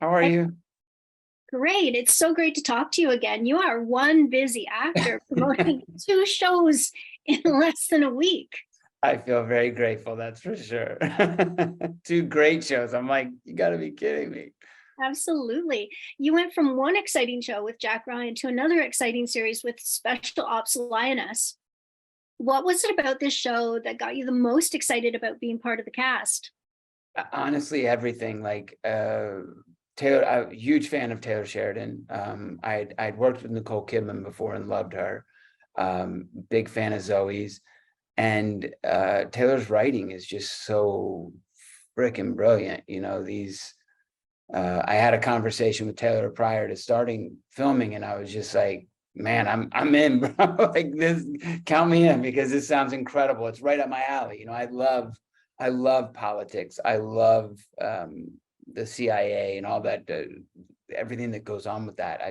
How are Hey, you? great. It's so great to talk to you again. You are one busy actor promoting two shows in less than a week. I feel very grateful, that's for sure. Two great shows. I'm like, you gotta be kidding me. Absolutely. You went from one exciting show with Jack Ryan to another exciting series with Special Ops Lioness. What was it about this show that got you the most excited about being part of the cast? Honestly, everything Taylor, I'm a huge fan of Taylor Sheridan. I'd worked with Nicole Kidman before and loved her. Big fan of Zoe's. And Taylor's writing is just so freaking brilliant. I had a conversation with Taylor prior to starting filming, and I was just like, man, I'm in, bro. Like this, count me in because this sounds incredible. It's right up my alley. I love politics. I love the CIA and all that, everything that goes on with that.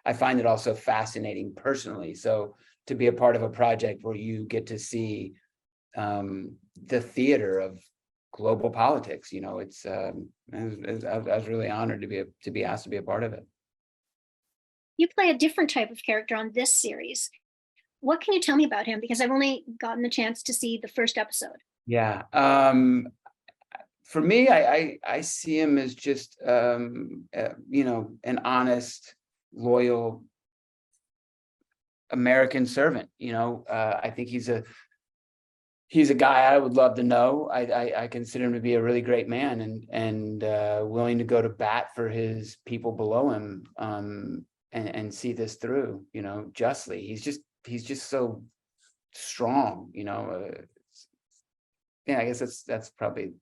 I find it also fascinating personally. So to be a part of a project where you get to see the theater of global politics. I was really honored to be asked to be a part of it. You play a different type of character on this series. What can you tell me about him? Because I've only gotten the chance to see the first episode. Yeah. For me, I see him as just an honest, loyal American servant. I think he's a guy I would love to know. I consider him to be a really great man and willing to go to bat for his people below him, and see this through, justly. He's just so strong. Yeah, I guess that's probably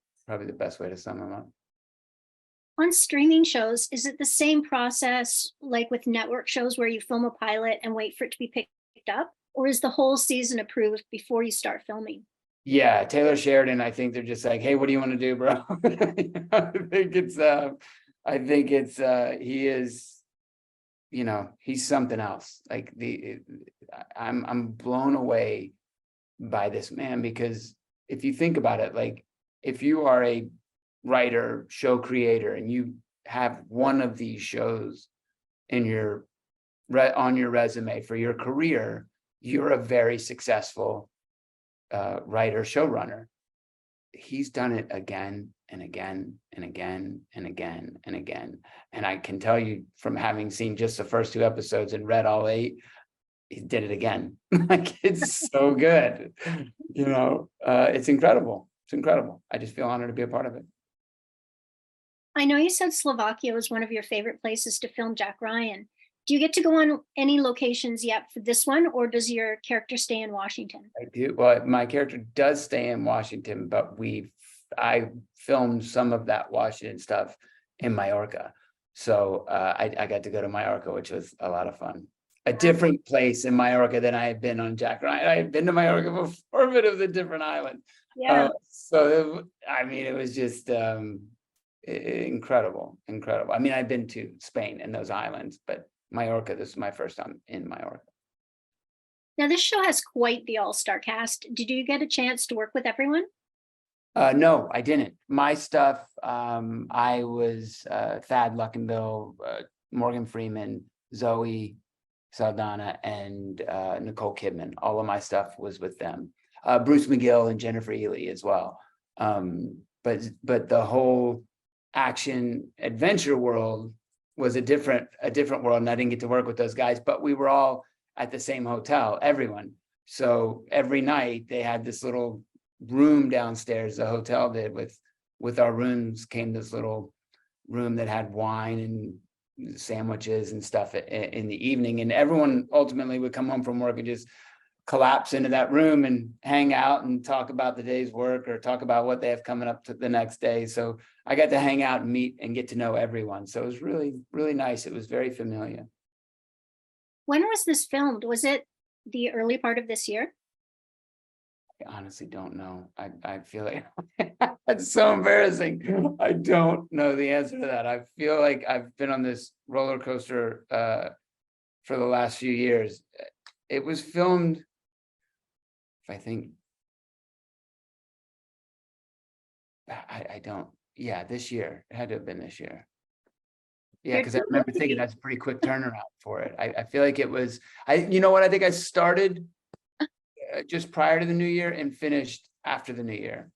the best way to sum him up. On streaming shows, is it the same process like with network shows where you film a pilot and wait for it to be picked up? Or is the whole season approved before you start filming? Yeah, Taylor Sheridan, I think they're just like, hey, what do you want to do, bro? He is, he's something else. I'm blown away by this man because if you think about it, like if you are a writer, show creator, and you have one of these shows in on your resume for your career, you're a very successful writer, showrunner. He's done it again and again and again and again and again. And I can tell you from having seen just the first two episodes and read all eight, he did it again. Like it's so good. It's incredible. It's incredible. I just feel honored to be a part of it. I know you said Slovakia was one of your favorite places to film Jack Ryan. Do you get to go on any locations yet for this one, or does your character stay in Washington? I do. Well, my character does stay in Washington, but I filmed some of that Washington stuff in Mallorca. So I got to go to Mallorca, which was a lot of fun. A Wow. different place in Mallorca than I had been on Jack Ryan. I had been to Mallorca before, but it was a different island. Yeah. I mean, it was just incredible, incredible. I mean, I've been to Spain and those islands, but Mallorca, this is my first time in Mallorca. Now, this show has quite the all star cast. Did you get a chance to work with everyone? No, I didn't. My stuff, I was Thad Luckenbill, Morgan Freeman, Zoe Saldana, and Nicole Kidman. All of my stuff was with them. Bruce McGill and Jennifer Ely as well. But the whole action adventure world was a different world, and I didn't get to work with those guys. But we were all at the same hotel, everyone. So every night they had this little room downstairs, the hotel did, with our rooms came this little room that had wine and sandwiches and stuff in the evening, and everyone ultimately would come home from work and just collapse into that room and hang out and talk about the day's work or talk about what they have coming up to the next day. So I got to hang out and meet and get to know everyone. So it was really, really nice. It was very familiar. When was this filmed? Was it the early part of this year? I honestly don't know. I feel like it's so embarrassing. I don't know the answer to that. I feel like I've been on this roller coaster for the last few years. It was filmed, if I think, I don't, yeah, this year. It had to have been this year. Yeah, because I remember thinking that's a pretty quick turnaround for it. I feel like it was, you know what, I think I started just prior to the new year and finished after the new year.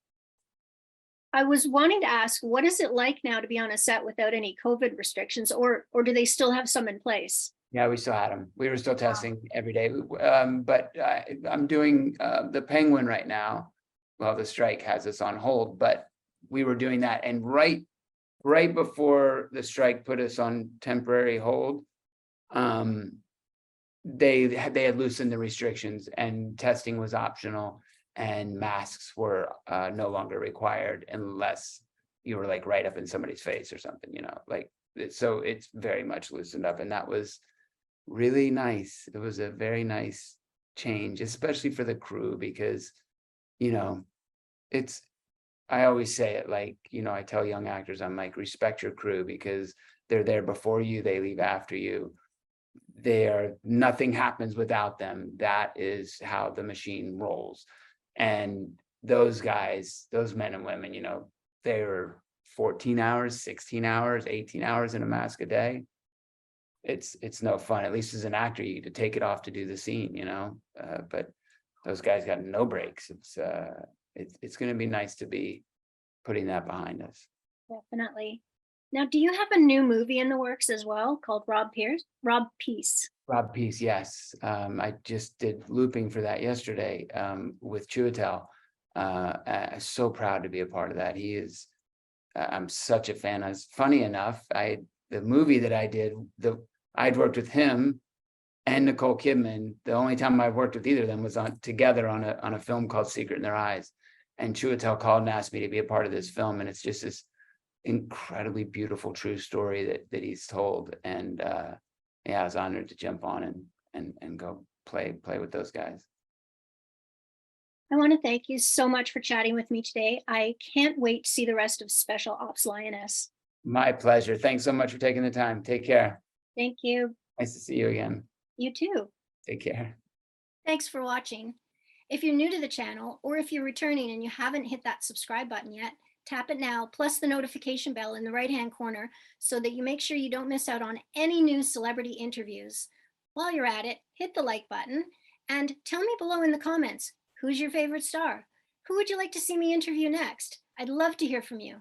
I was wanting to ask, what is it like now to be on a set without any COVID restrictions, or do they still have some in place? Yeah, we still had them. We were still testing every day. But I'm doing the Penguin right now. Well, the strike has us on hold, but we were doing that. And right before the strike put us on temporary hold, they had loosened the restrictions and testing was optional and masks were no longer required unless you were like right up in somebody's face or something, you know, like, so it's very much loosened up, and that was really nice. It was a very nice change, especially for the crew, because, you know, I always say it, like, you know, I tell young actors, I'm like, respect your crew because they're there before you, they leave after you. Nothing happens without them. That is how the machine rolls. And those guys, those men and women, you know, they were 14 hours, 16 hours, 18 hours in a mask a day. It's no fun. At least as an actor, you get to take it off to do the scene, you know, but those guys got no breaks. It's going to be nice to be putting that behind us. Definitely. Now, do you have a new movie in the works as well called Rob Peace? Rob Peace, yes. I just did looping for that yesterday with Chiwetel. So proud to be a part of that. He is, I'm such a fan. Funny enough, the movie that I did, I'd worked with him and Nicole Kidman. The only time I've worked with either of them was together on a film called Secret in Their Eyes. And Chiwetel called and asked me to be a part of this film, and it's just this incredibly beautiful, true story that he's told. And yeah, I was honored to jump on and go play with those guys. I want to thank you so much for chatting with me today. I can't wait to see the rest of Special Ops Lioness. My pleasure. Thanks so much for taking the time. Take care. Thank you. Nice to see you again. You too. Take care. Thanks for watching. If you're new to the channel, or if you're returning and you haven't hit that subscribe button yet, tap it now, plus the notification bell in the right-hand corner so that you make sure you don't miss out on any new celebrity interviews. While you're at it, hit the like button and tell me below in the comments, who's your favorite star? Who would you like to see me interview next? I'd love to hear from you.